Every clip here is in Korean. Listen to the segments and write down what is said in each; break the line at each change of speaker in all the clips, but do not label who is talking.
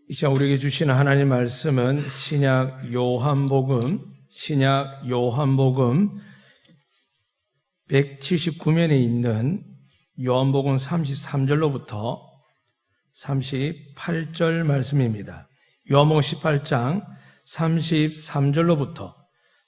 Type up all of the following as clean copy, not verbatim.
이 시간 우리에게 주시는 하나님 말씀은 신약 요한복음 179면에 있는 요한복음 33절로부터 38절 말씀입니다. 요한복음 18장 33절로부터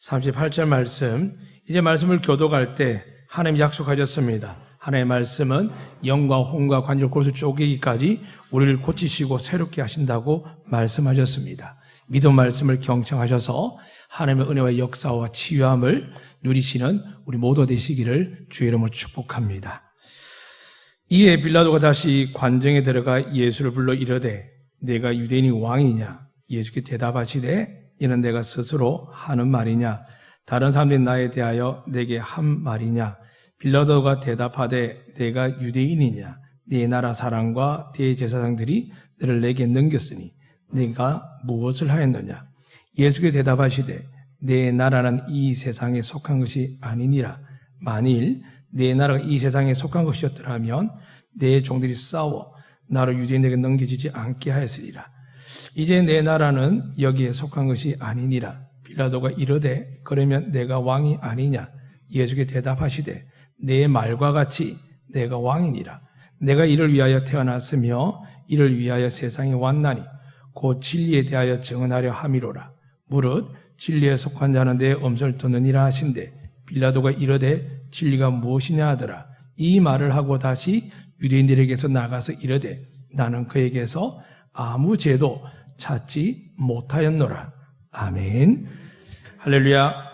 38절 말씀, 이제 말씀을 교독할 때 하나님이 약속하셨습니다. 하나님의 말씀은 영과 혼과 관절 골수 쪼개기까지 우리를 고치시고 새롭게 하신다고 말씀하셨습니다. 믿음 말씀을 경청하셔서 하나님의 은혜와 역사와 치유함을 누리시는 우리 모두 되시기를 주의 이름으로 축복합니다. 이에 빌라도가 다시 관정에 들어가 예수를 불러 이르되 내가 유대인이 왕이냐? 예수께 대답하시되 이는 내가 스스로 하는 말이냐? 다른 사람들이 나에 대하여 내게 한 말이냐? 빌라도가 대답하되 내가 유대인이냐? 네 나라 사람과 대제사장들이 너를 내게 넘겼으니 내가 무엇을 하였느냐? 예수께 대답하시되 내 나라는 이 세상에 속한 것이 아니니라. 만일 내 나라가 이 세상에 속한 것이었더라면 내 종들이 싸워 나로 유대인에게 넘겨지지 않게 하였으리라. 이제 내 나라는 여기에 속한 것이 아니니라. 빌라도가 이르되 그러면 내가 왕이 아니냐? 예수께 대답하시되 내 말과 같이 내가 왕이니라. 내가 이를 위하여 태어났으며 이를 위하여 세상에 왔나니 곧 진리에 대하여 증언하려 함이로라. 무릇 진리에 속한 자는 내 음성을 듣느니라 하신대 빌라도가 이르되 진리가 무엇이냐 하더라. 이 말을 하고 다시 유대인들에게서 나가서 이르되 나는 그에게서 아무 죄도 찾지 못하였노라. 아멘. 할렐루야.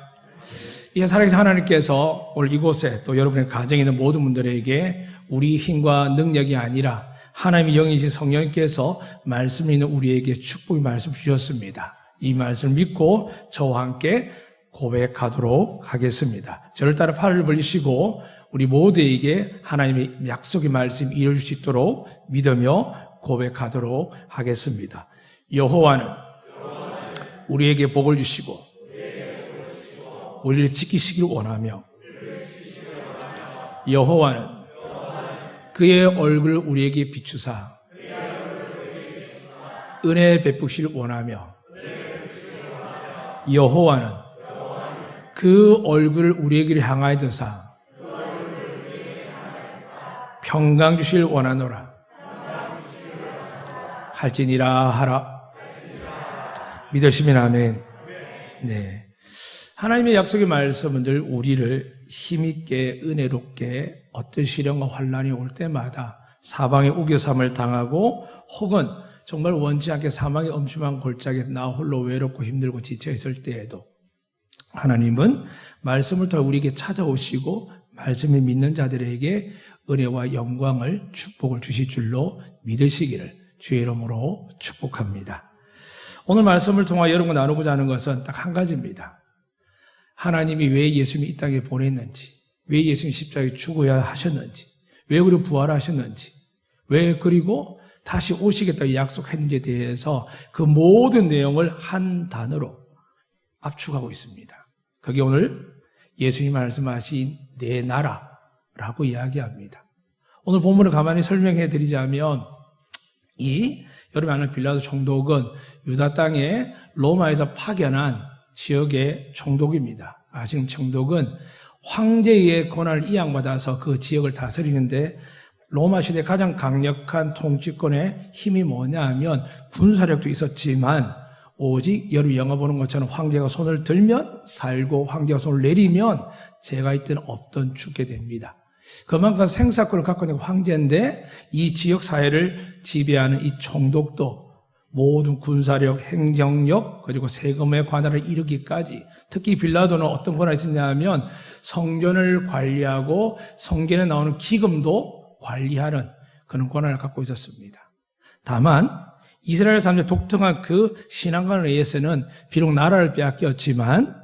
이 살아계신 하나님께서 오늘 이곳에 또 여러분의 가정에 있는 모든 분들에게 우리 힘과 능력이 아니라 하나님의 영이신 성령님께서 말씀이 있는 우리에게 축복의 말씀 주셨습니다. 이 말씀을 믿고 저와 함께 고백하도록 하겠습니다. 저를 따라 팔을 벌리시고 우리 모두에게 하나님의 약속의 말씀 이루어질 수 있도록 믿으며 고백하도록 하겠습니다. 여호와는 우리에게 복을 주시고 우리를 지키시길 원하며 여호와는 그의 얼굴을 우리에게 비추사 은혜 베푸시길 원하며 여호와는 그 얼굴을 우리에게 향하여 드사 평강 주시길 원하노라. 할지니라 하라. 믿으시면 아멘. 네. 하나님의 약속의 말씀은 늘 우리를 힘있게 은혜롭게 어떤 시련과 환난이 올 때마다 사방에 우겨삼을 당하고 혹은 정말 원치 않게 사망의 엄침한 골짜기에서 나 홀로 외롭고 힘들고 지쳐있을 때에도 하나님은 말씀을 통해 우리에게 찾아오시고 말씀을 믿는 자들에게 은혜와 영광을 축복을 주실 줄로 믿으시기를 주의 이름으로 축복합니다. 오늘 말씀을 통해 여러분과 나누고자 하는 것은 딱 한 가지입니다. 하나님이 왜 예수님이 이 땅에 보냈는지, 왜 예수님이 십자가에 죽어야 하셨는지, 왜 그리고 부활하셨는지, 왜 그리고 다시 오시겠다고 약속했는지에 대해서 그 모든 내용을 한 단어로 압축하고 있습니다. 그게 오늘 예수님이 말씀하신 내 나라라고 이야기합니다. 오늘 본문을 가만히 설명해 드리자면 여러분 아는 빌라도 총독은 유다 땅에 로마에서 파견한 지역의 총독입니다. 지금 총독은 황제의 권한을 이양받아서 그 지역을 다스리는데 로마 시대 가장 강력한 통치권의 힘이 뭐냐 하면 군사력도 있었지만 오직 여러분 영화 보는 것처럼 황제가 손을 들면 살고 황제가 손을 내리면 죄가 있든 없든 죽게 됩니다. 그만큼 생사권을 갖고 있는 황제인데 이 지역 사회를 지배하는 이 총독도 모든 군사력, 행정력, 그리고 세금의 관할을 이루기까지 특히 빌라도는 어떤 권한이 있었냐 하면 성전을 관리하고 성전에 나오는 기금도 관리하는 그런 권한을 갖고 있었습니다. 다만 이스라엘 사람들의 독특한 그 신앙관에 의해서는 비록 나라를 빼앗겼지만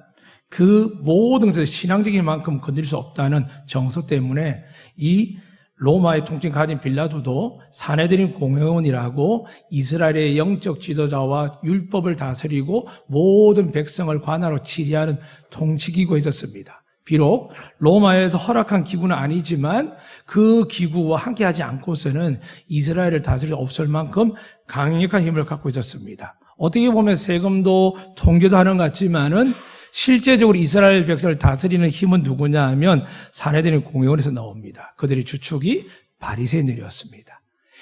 그 모든 것을 신앙적인 만큼 건드릴 수 없다는 정서 때문에 이 로마의 통치를 가진 빌라도도 사내들인 공회원이라고 이스라엘의 영적 지도자와 율법을 다스리고 모든 백성을 관하로 치리하는 통치기구에 있었습니다. 비록 로마에서 허락한 기구는 아니지만 그 기구와 함께하지 않고서는 이스라엘을 다스릴 수 없을 만큼 강력한 힘을 갖고 있었습니다. 어떻게 보면 세금도 통제도 하는 것 같지만은 실제적으로 이스라엘 백성을 다스리는 힘은 누구냐 하면 산헤드린 공회원에서 나옵니다. 그들의 주축이 바리새인들이었습니다.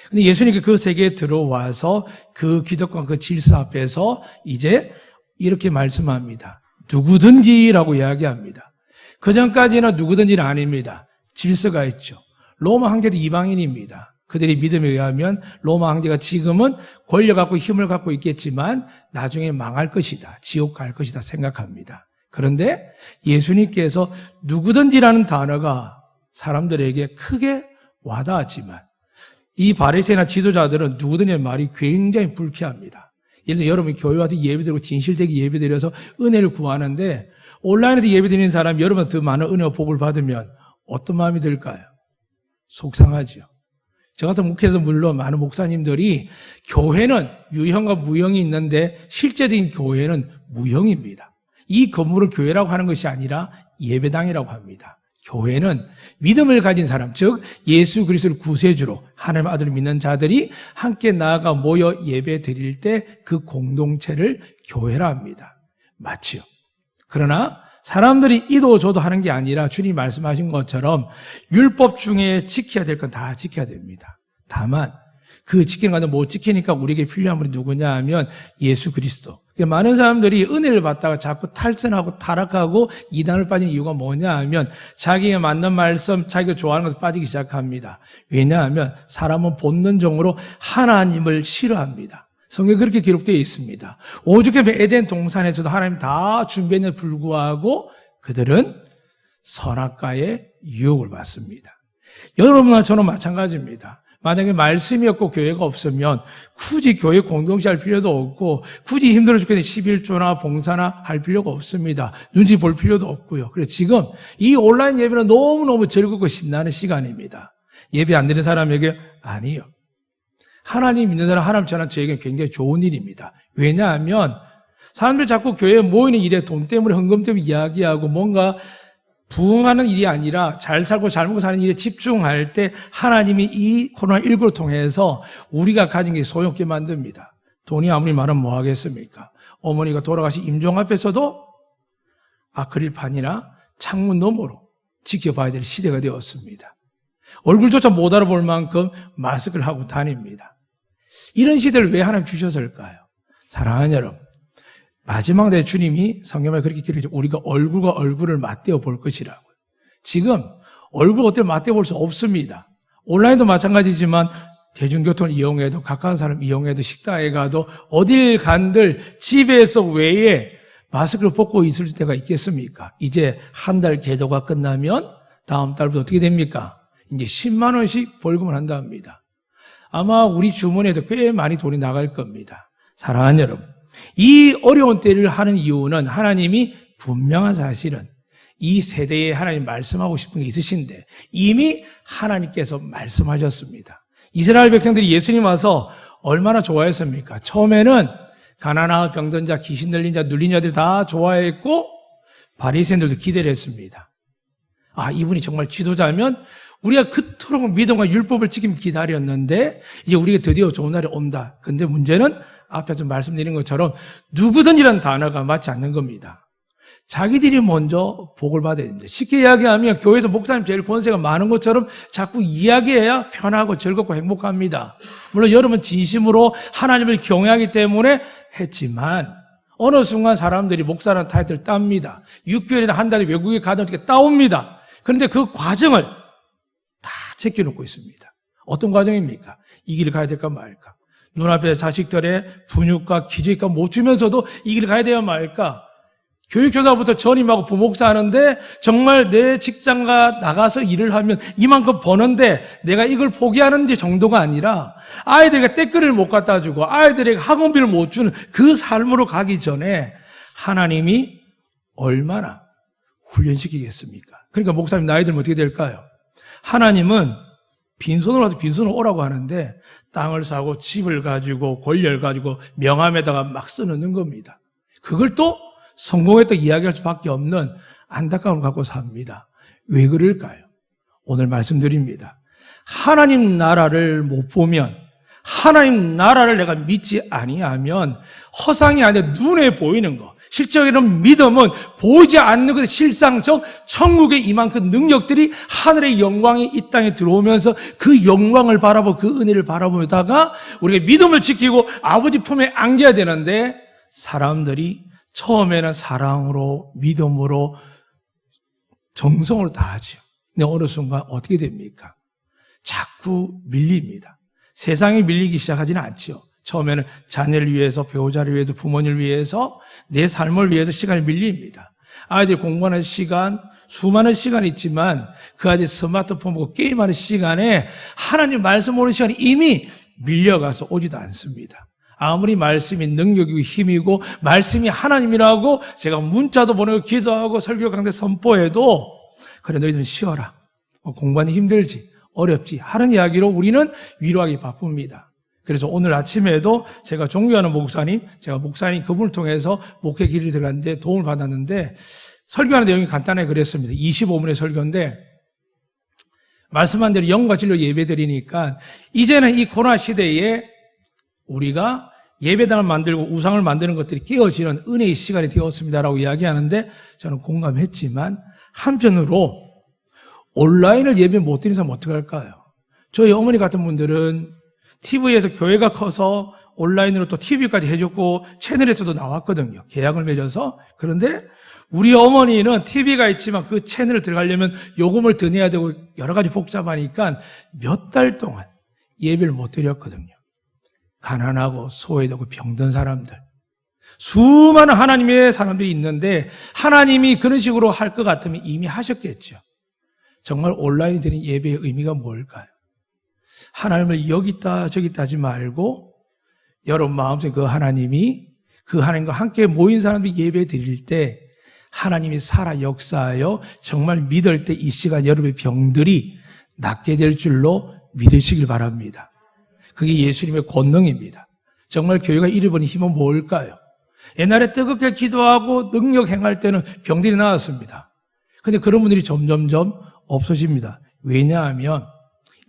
근데 예수님께 그 세계에 들어와서 그 기득권, 그 질서 앞에서 이제 이렇게 말씀합니다. 누구든지라고 이야기합니다. 그전까지는 누구든지는 아닙니다. 질서가 있죠. 로마 황제도 이방인입니다. 그들의 믿음에 의하면 로마 황제가 지금은 권력 갖고 힘을 갖고 있겠지만 나중에 망할 것이다. 지옥 갈 것이다 생각합니다. 그런데 예수님께서 누구든지라는 단어가 사람들에게 크게 와닿았지만 이 바리새인이나 지도자들은 누구든지의 말이 굉장히 불쾌합니다. 예를 들어 여러분이 교회 와서 예배드리고 진실되게 예배드려서 은혜를 구하는데 온라인에서 예배드리는 사람 여러분 더 많은 은혜와 복을 받으면 어떤 마음이 들까요? 속상하죠. 저 같은 목회에서 물론 많은 목사님들이 교회는 유형과 무형이 있는데 실제적인 교회는 무형입니다. 이 건물을 교회라고 하는 것이 아니라 예배당이라고 합니다. 교회는 믿음을 가진 사람, 즉 예수 그리스도를 구세주로 하나님의 아들을 믿는 자들이 함께 나아가 모여 예배 드릴 때 그 공동체를 교회라 합니다. 맞지요? 그러나 사람들이 이도 저도 하는 게 아니라 주님이 말씀하신 것처럼 율법 중에 지켜야 될 건 다 지켜야 됩니다. 다만 그 지키는 것도 못 지키니까 우리에게 필요한 분이 누구냐 하면 예수 그리스도. 많은 사람들이 은혜를 받다가 자꾸 탈선하고 타락하고 이단을 빠진 이유가 뭐냐 하면 자기가 맞는 말씀, 자기가 좋아하는 것에 빠지기 시작합니다. 왜냐하면 사람은 본능적으로 하나님을 싫어합니다. 성경에 그렇게 기록되어 있습니다. 오죽하면 에덴 동산에서도 하나님 다 준비했는데 불구하고 그들은 선악과의 유혹을 받습니다. 여러분과 저는 마찬가지입니다. 만약에 말씀이 없고 교회가 없으면 굳이 교회 공동체 할 필요도 없고 굳이 힘들어 죽겠는데 11조나 봉사나 할 필요가 없습니다. 눈치 볼 필요도 없고요. 그래서 지금 이 온라인 예배는 너무너무 즐겁고 신나는 시간입니다. 예배 안 드리는 사람에게 아니요. 하나님 믿는 사람, 하나님 전한 저에게는 굉장히 좋은 일입니다. 왜냐하면 사람들이 자꾸 교회에 모이는 일에 돈 때문에 헌금 때문에 이야기하고 뭔가 부흥하는 일이 아니라 잘 살고 잘 먹고 사는 일에 집중할 때 하나님이 이 코로나19를 통해서 우리가 가진 게 소용없게 만듭니다. 돈이 아무리 많으면 뭐 하겠습니까? 어머니가 돌아가신 임종 앞에서도 아크릴판이나 창문 너머로 지켜봐야 될 시대가 되었습니다. 얼굴조차 못 알아볼 만큼 마스크를 하고 다닙니다. 이런 시대를 왜 하나님 주셨을까요? 사랑하는 여러분, 마지막 날 주님이 성경에 그렇게 기록했죠. 우리가 얼굴과 얼굴을 맞대어 볼 것이라고요. 지금 얼굴 어떻게 맞대어 볼 수 없습니다. 온라인도 마찬가지지만 대중교통을 이용해도 가까운 사람 이용해도 식당에 가도 어딜 간들 집에서 외에 마스크를 벗고 있을 때가 있겠습니까? 이제 한 달 계도가 끝나면 다음 달부터 어떻게 됩니까? 이제 10만 원씩 벌금을 한답니다. 아마 우리 주머니에도 꽤 많이 돈이 나갈 겁니다. 사랑하는 여러분, 이 어려운 때를 하는 이유는 하나님이 분명한 사실은 이 세대에 하나님 말씀하고 싶은 게 있으신데 이미 하나님께서 말씀하셨습니다. 이스라엘 백성들이 예수님 와서 얼마나 좋아했습니까? 처음에는 가난하고 병든 자, 귀신 들린 자, 눌린 자들이 다 좋아했고 바리새인들도 기대를 했습니다. 아, 이분이 정말 지도자면 우리가 그토록 믿음과 율법을 지키며 기다렸는데 이제 우리가 드디어 좋은 날이 온다. 근데 문제는 앞에서 말씀드린 것처럼 누구든지라는 단어가 맞지 않는 겁니다. 자기들이 먼저 복을 받아야 됩니다. 쉽게 이야기하면 교회에서 목사님 제일 권세가 많은 것처럼 자꾸 이야기해야 편하고 즐겁고 행복합니다. 물론 여러분 진심으로 하나님을 경외하기 때문에 했지만 어느 순간 사람들이 목사라는 타이틀을 땁니다. 6개월이나 한 달에 외국에 가다 어떻게 따옵니다. 그런데 그 과정을 다 제껴놓고 있습니다. 어떤 과정입니까? 이 길을 가야 될까 말까? 눈앞에 자식들의 분유과 기저귀값 못 주면서도 이 길을 가야 돼야 말까? 교육교사부터 전임하고 부목사 하는데 정말 내 직장가 나가서 일을 하면 이만큼 버는데 내가 이걸 포기하는 정도가 아니라 아이들에게 떼거리를 못 갖다 주고 아이들에게 학원비를 못 주는 그 삶으로 가기 전에 하나님이 얼마나 훈련시키겠습니까? 그러니까 목사님 나이 들면 어떻게 될까요? 하나님은 빈손으로 와서 빈손으로 오라고 하는데 땅을 사고 집을 가지고 권력을 가지고 명함에다가 막 써놓는 겁니다. 그걸 또 성공했다 이야기할 수밖에 없는 안타까움을 갖고 삽니다. 왜 그럴까요? 오늘 말씀드립니다. 하나님 나라를 못 보면, 하나님 나라를 내가 믿지 아니하면 허상이 아니라 눈에 보이는 것, 실적으로는 믿음은 보이지 않는 것의 실상적 천국에 임한 그 능력들이 하늘의 영광이 이 땅에 들어오면서 그 영광을 바라보고 그 은혜를 바라보다가 우리가 믿음을 지키고 아버지 품에 안겨야 되는데, 사람들이 처음에는 사랑으로 믿음으로 정성을 다하죠. 근데 어느 순간 어떻게 됩니까? 자꾸 밀립니다. 세상에 밀리기 시작하지는 않죠. 처음에는 자녀를 위해서, 배우자를 위해서, 부모님을 위해서, 내 삶을 위해서 시간이 밀립니다. 아이들 공부하는 시간, 수많은 시간이 있지만 그 아이들 스마트폰 보고 게임하는 시간에 하나님 말씀 보는 시간이 이미 밀려가서 오지도 않습니다. 아무리 말씀이 능력이고 힘이고 말씀이 하나님이라고 제가 문자도 보내고 기도하고 설교 강대 선포해도, 그래 너희들은 쉬어라, 공부하기 힘들지, 어렵지 하는 이야기로 우리는 위로하기 바쁩니다. 그래서 오늘 아침에도 제가 존경하는 목사님, 제가 목사님 그분을 통해서 목회 길을 들어갔는데 도움을 받았는데, 설교하는 내용이 간단하게 그랬습니다. 25분의 설교인데, 말씀한 대로 영과 진리로 예배드리니까 이제는 이 코로나 시대에 우리가 예배당을 만들고 우상을 만드는 것들이 깨어지는 은혜의 시간이 되었습니다라고 이야기하는데, 저는 공감했지만 한편으로 온라인을 예배 못 드리는 사람 어떻게 할까요? 저희 어머니 같은 분들은 TV에서 교회가 커서 온라인으로 또 TV까지 해줬고 채널에서도 나왔거든요. 계약을 맺어서. 그런데 우리 어머니는 TV가 있지만 그 채널을 들어가려면 요금을 더 내야 되고 여러 가지 복잡하니까 몇 달 동안 예배를 못 드렸거든요. 가난하고 소외되고 병든 사람들, 수많은 하나님의 사람들이 있는데 하나님이 그런 식으로 할 것 같으면 이미 하셨겠죠. 정말 온라인에 드린 예배의 의미가 뭘까요? 하나님을 여기 있다 저기 있다 하지 말고 여러분 마음속에 그 하나님이, 그 하나님과 함께 모인 사람들이 예배 드릴 때 하나님이 살아 역사하여 정말 믿을 때 이 시간 여러분의 병들이 낫게 될 줄로 믿으시길 바랍니다. 그게 예수님의 권능입니다. 정말 교회가 잃어버린 힘은 뭘까요? 옛날에 뜨겁게 기도하고 능력 행할 때는 병들이 나았습니다. 그런데 그런 분들이 점점점 없어집니다. 왜냐하면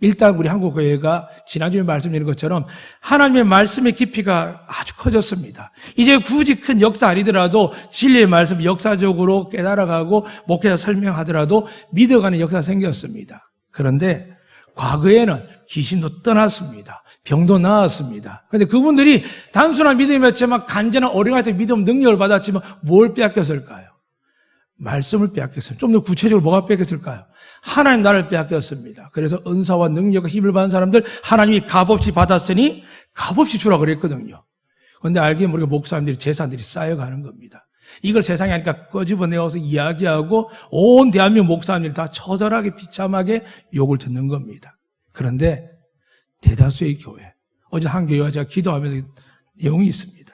일단 우리 한국교회가 지난주에 말씀드린 것처럼 하나님의 말씀의 깊이가 아주 커졌습니다. 이제 굳이 큰 역사 아니더라도 진리의 말씀 역사적으로 깨달아가고 목회자 설명하더라도 믿어가는 역사가 생겼습니다. 그런데 과거에는 귀신도 떠났습니다. 병도 나았습니다. 그런데 그분들이 단순한 믿음이었지만 간절한 어린아이들 믿음 능력을 받았지만 뭘 빼앗겼을까요? 말씀을 빼앗겼습니다. 좀 더 구체적으로 뭐가 빼앗겼을까요? 하나님 나라를 빼앗겼습니다. 그래서 은사와 능력과 힘을 받은 사람들 하나님이 값없이 받았으니 값없이 주라 그랬거든요. 그런데 알게 모르게 목사님들이 재산들이 쌓여가는 겁니다. 이걸 세상에 하니까 꺼집어내어서 이야기하고 온 대한민국 목사님들이 다 처절하게 비참하게 욕을 듣는 겁니다. 그런데 대다수의 교회, 어제 한 교회와 제가 기도하면서 내용이 있습니다.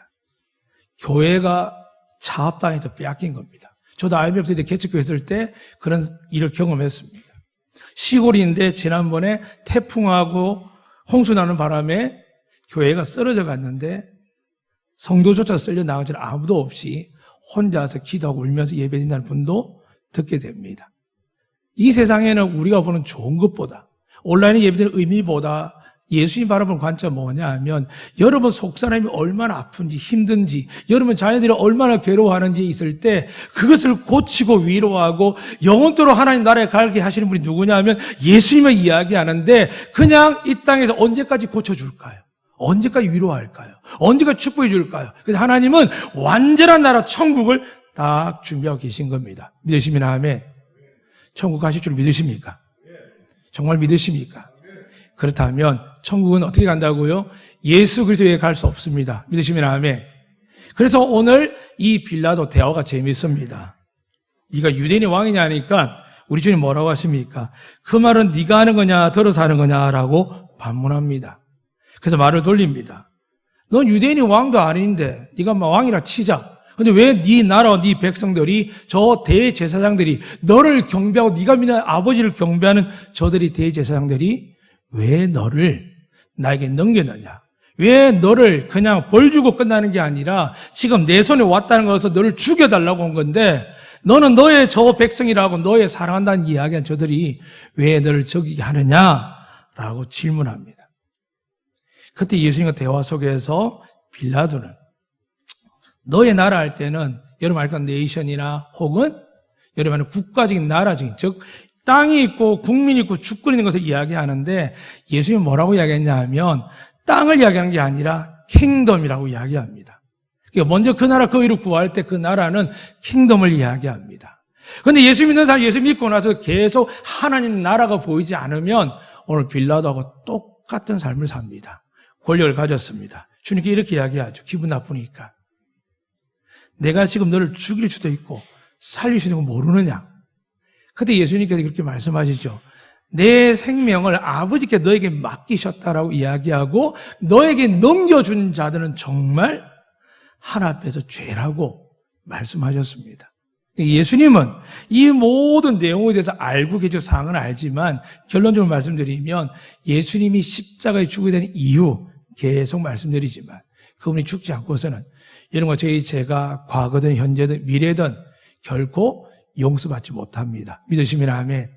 교회가 차압당해서 빼앗긴 겁니다. 저도 IMF 때 개척교회 했을 때 그런 일을 경험했습니다. 시골인데 지난번에 태풍하고 홍수 나는 바람에 교회가 쓰러져 갔는데 성도조차 쓸려 나가지 아무도 없이 혼자서 기도하고 울면서 예배드린다는 분도 듣게 됩니다. 이 세상에는 우리가 보는 좋은 것보다, 온라인에 예배드리는 의미보다 예수님 바라보는 관점은 뭐냐 하면 여러분 속사람이 얼마나 아픈지 힘든지, 여러분 자녀들이 얼마나 괴로워하는지 있을 때 그것을 고치고 위로하고 영원토록 하나님 나라에 가게 하시는 분이 누구냐 하면 예수님을 이야기하는데, 그냥 이 땅에서 언제까지 고쳐줄까요? 언제까지 위로할까요? 언제까지 축복해 줄까요? 그래서 하나님은 완전한 나라 천국을 딱 준비하고 계신 겁니다. 믿으시면 아멘. 천국 가실 줄 믿으십니까? 정말 믿으십니까? 그렇다면 천국은 어떻게 간다고요? 예수 그리스도에 갈 수 없습니다. 믿으시면 아멘. 그래서 오늘 이 빌라도 대화가 재밌습니다. 네가 유대인의 왕이냐 하니까 우리 주님 뭐라고 하십니까? 그 말은 네가 하는 거냐 들어서 하는 거냐라고 반문합니다. 그래서 말을 돌립니다. 넌 유대인이 왕도 아닌데 네가 왕이라 치자. 근데 왜 네 나라와 네 백성들이, 저 대제사장들이 너를 경배하고 네가 믿는 아버지를 경배하는 저들이 대제사장들이 왜 너를 나에게 넘겨느냐? 왜 너를 그냥 벌 주고 끝나는 게 아니라 지금 내 손에 왔다는 것은 너를 죽여달라고 온 건데 너는 너의 저 백성이라고 너의 사랑한다는 이야기한 저들이 왜 너를 저기게 하느냐라고 질문합니다. 그때 예수님과 대화 속에서 빌라도는 너의 나라 할 때는 여러분 알까 네이션이나 혹은 여러분 하는 국가적인 나라적인 즉 땅이 있고 국민이 있고 주권이 있는 것을 이야기하는데 예수님은 뭐라고 이야기했냐 하면 땅을 이야기하는 게 아니라 킹덤이라고 이야기합니다. 그러니까 먼저 그 나라 그 의를 구할 때 그 나라는 킹덤을 이야기합니다. 그런데 예수 믿는 사람 예수 믿고 나서 계속 하나님 나라가 보이지 않으면 오늘 빌라도하고 똑같은 삶을 삽니다. 권력을 가졌습니다. 주님께 이렇게 이야기하죠. 기분 나쁘니까. 내가 지금 너를 죽일 수도 있고 살릴 수도 있고 모르느냐. 그때 예수님께서 그렇게 말씀하시죠. 내 생명을 아버지께 너에게 맡기셨다라고 이야기하고 너에게 넘겨준 자들은 정말 하나 앞에서 죄라고 말씀하셨습니다. 예수님은 이 모든 내용에 대해서 알고 계셔 사항은 알지만 결론적으로 말씀드리면 예수님이 십자가에 죽게 된 이유 계속 말씀드리지만 그분이 죽지 않고서는 이런 거 제가 과거든 현재든 미래든 결코 용서받지 못합니다. 믿으시면 아멘.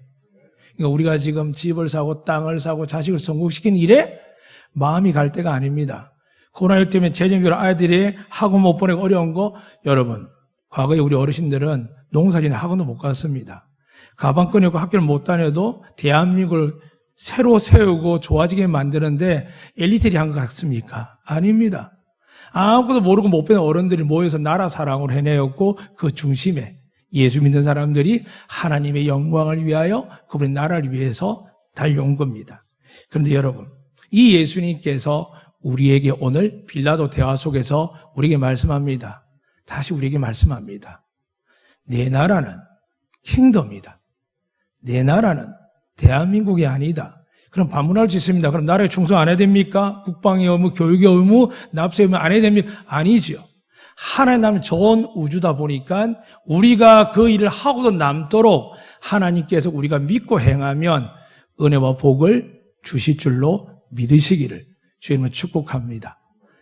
그러니까 우리가 지금 집을 사고 땅을 사고 자식을 성공시킨 일에 마음이 갈 때가 아닙니다. 코로나19 때문에 재정적으로 아이들이 학원 못 보내고 어려운 거 여러분 과거에 우리 어르신들은 농사짓는 학원도 못 갔습니다. 가방 꺼내고 학교를 못 다녀도 대한민국을 새로 세우고 좋아지게 만드는데 엘리트들이 한 것 같습니까? 아닙니다. 아무것도 모르고 못 배운 어른들이 모여서 나라 사랑을 해내었고 그 중심에 예수 믿는 사람들이 하나님의 영광을 위하여 그분의 나라를 위해서 달려온 겁니다. 그런데 여러분, 이 예수님께서 우리에게 오늘 빌라도 대화 속에서 우리에게 말씀합니다. 다시 우리에게 말씀합니다. 내 나라는 킹덤이다. 내 나라는 대한민국이 아니다. 그럼 반문할 수 있습니다. 그럼 나라에 충성 안 해야 됩니까? 국방의 의무, 교육의 의무, 납세의 의무 안 해야 됩니까? 아니지요. 하나님 나라는 전 우주다 보니까 우리가 그 일을 하고도 남도록 하나님께서 우리가 믿고 행하면 은혜와 복을 주실 줄로 믿으시기를 주님은 축복합니다.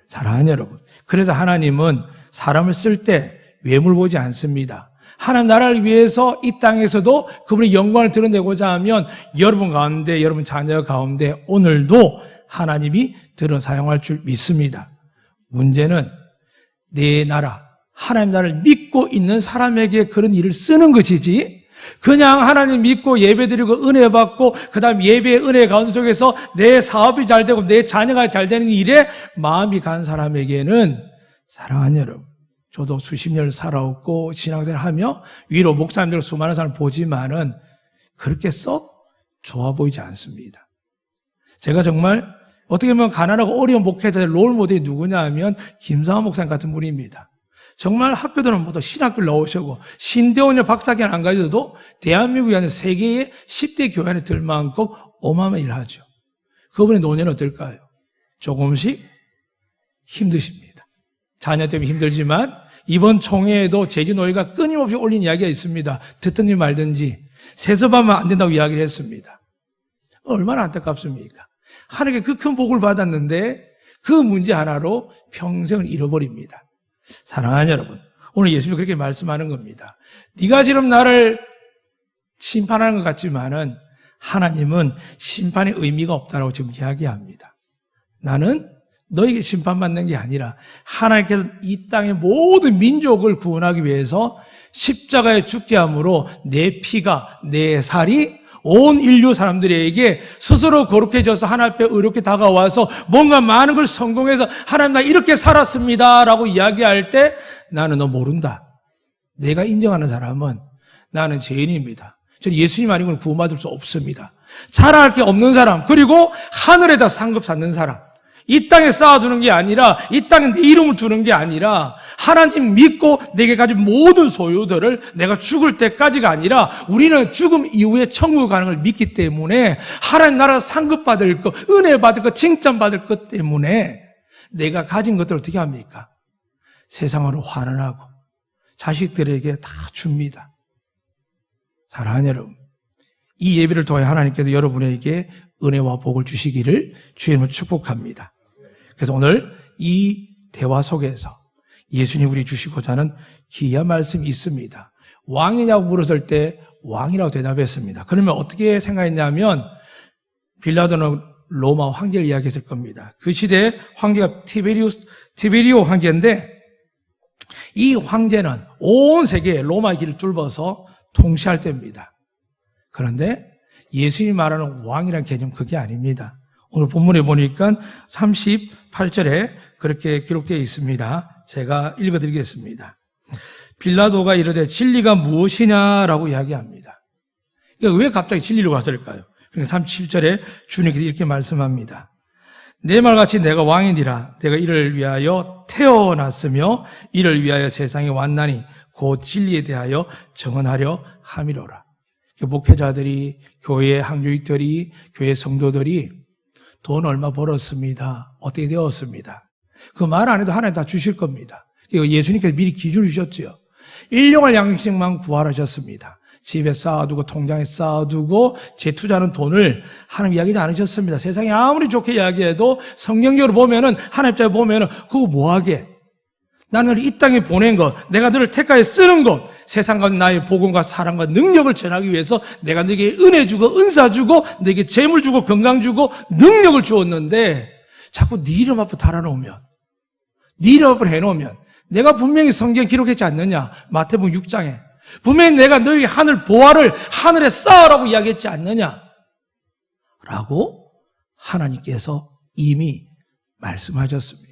사랑하는 여러분. 그래서 하나님은 사람을 쓸 때 외모를 보지 않습니다. 하나님 나라를 위해서 이 땅에서도 그분의 영광을 드러내고자 하면 여러분 가운데, 여러분 자녀 가운데 오늘도 하나님이 들어 사용할 줄 믿습니다. 문제는 내 나라, 하나님 나라를 믿고 있는 사람에게 그런 일을 쓰는 것이지 그냥 하나님 믿고 예배드리고 은혜 받고 그 다음 예배의 은혜 가운데 속에서 내 사업이 잘 되고 내 자녀가 잘 되는 일에 마음이 간 사람에게는 사랑하는 여러분, 저도 수십 년을 살아왔고 신앙생활을 하며 위로 목사님들 수많은 사람을 보지만은 그렇게 썩 좋아 보이지 않습니다. 제가 정말 어떻게 보면 가난하고 어려운 목회자의 롤 모델이 누구냐 하면 김상환 목사님 같은 분입니다. 정말 학교들은 모두 신학교를 나오시고 신대원이나 박사학위는 안 가져도 대한민국이 아니라 세계의 10대 교회 안에 들 만큼 어마어마한 일을 하죠. 그분의 노년은 어떨까요? 조금씩 힘드십니다. 자녀 때문에 힘들지만 이번 총회에도 제주노회가 끊임없이 올린 이야기가 있습니다. 듣든지 말든지 세습하면 안 된다고 이야기를 했습니다. 얼마나 안타깝습니까? 하나님께 그 큰 복을 받았는데 그 문제 하나로 평생을 잃어버립니다. 사랑하는 여러분, 오늘 예수님이 그렇게 말씀하는 겁니다. 네가 지금 나를 심판하는 것 같지만은 하나님은 심판의 의미가 없다고 지금 이야기합니다. 나는 너에게 심판받는 게 아니라 하나님께서 이 땅의 모든 민족을 구원하기 위해서 십자가에 죽게 함으로 내 피가, 내 살이 온 인류 사람들에게 스스로 거룩해져서 하나님 앞에 의롭게 다가와서 뭔가 많은 걸 성공해서 하나님 나 이렇게 살았습니다 라고 이야기할 때 나는 너 모른다. 내가 인정하는 사람은 나는 죄인입니다. 저는 예수님 아니고는 구원받을 수 없습니다. 자랑할 게 없는 사람, 그리고 하늘에다 상급 쌓는 사람, 이 땅에 쌓아두는 게 아니라 이 땅에 내 이름을 두는 게 아니라 하나님 믿고 내게 가진 모든 소유들을 내가 죽을 때까지가 아니라 우리는 죽음 이후에 천국 가는 걸 믿기 때문에 하나님 나라 상급받을 것, 은혜 받을 것, 칭찬받을 것 때문에 내가 가진 것들을 어떻게 합니까? 세상으로 환원하고 자식들에게 다 줍니다. 사랑하는 여러분, 이 예배를 통해 하나님께서 여러분에게 은혜와 복을 주시기를 주님을 축복합니다. 그래서 오늘 이 대화 속에서 예수님 우리 주시고자 하는 귀한 말씀이 있습니다. 왕이냐고 물었을 때 왕이라고 대답했습니다. 그러면 어떻게 생각했냐면 빌라도는 로마 황제를 이야기했을 겁니다. 그 시대에 황제가 티베리오 황제인데 이 황제는 온 세계에 로마의 길을 뚫어서 통치할 때입니다. 그런데 예수님이 말하는 왕이라는 개념 그게 아닙니다. 오늘 본문에 보니까 38절에 그렇게 기록되어 있습니다. 제가 읽어드리겠습니다. 빌라도가 이르되 진리가 무엇이냐라고 이야기합니다. 그러니까 왜 갑자기 진리로 갔을까요? 그러니까 37절에 주님께서 이렇게 말씀합니다. 내 말같이 내가 왕이니라. 내가 이를 위하여 태어났으며 이를 위하여 세상에 왔나니 곧 진리에 대하여 증언하려 함이로라. 목회자들이, 교회 항교육들이, 교회 성도들이 돈 얼마 벌었습니다. 어떻게 되었습니다. 그 말 안 해도 하나님 다 주실 겁니다. 예수님께서 미리 기준을 주셨지요. 일용할 양식만 구하셨습니다. 집에 쌓아두고 통장에 쌓아두고 재투자하는 돈을 하나님 이야기하지 않으셨습니다. 세상이 아무리 좋게 이야기해도 성경적으로 보면은 하나님 입장에 보면은 그거 뭐하게? 나는 너를 이 땅에 보낸 것, 내가 너를 택하여 쓰는 것, 세상과 나의 복음과 사랑과 능력을 전하기 위해서 내가 너에게 은혜 주고 은사 주고 너에게 재물 주고 건강 주고 능력을 주었는데 자꾸 네 이름 앞에 달아놓으면, 네 이름 앞에 해놓으면 내가 분명히 성경에 기록했지 않느냐? 마태복음 6장에 분명히 내가 너에게 하늘 보화를 하늘에 쌓으라고 이야기했지 않느냐? 라고 하나님께서 이미 말씀하셨습니다.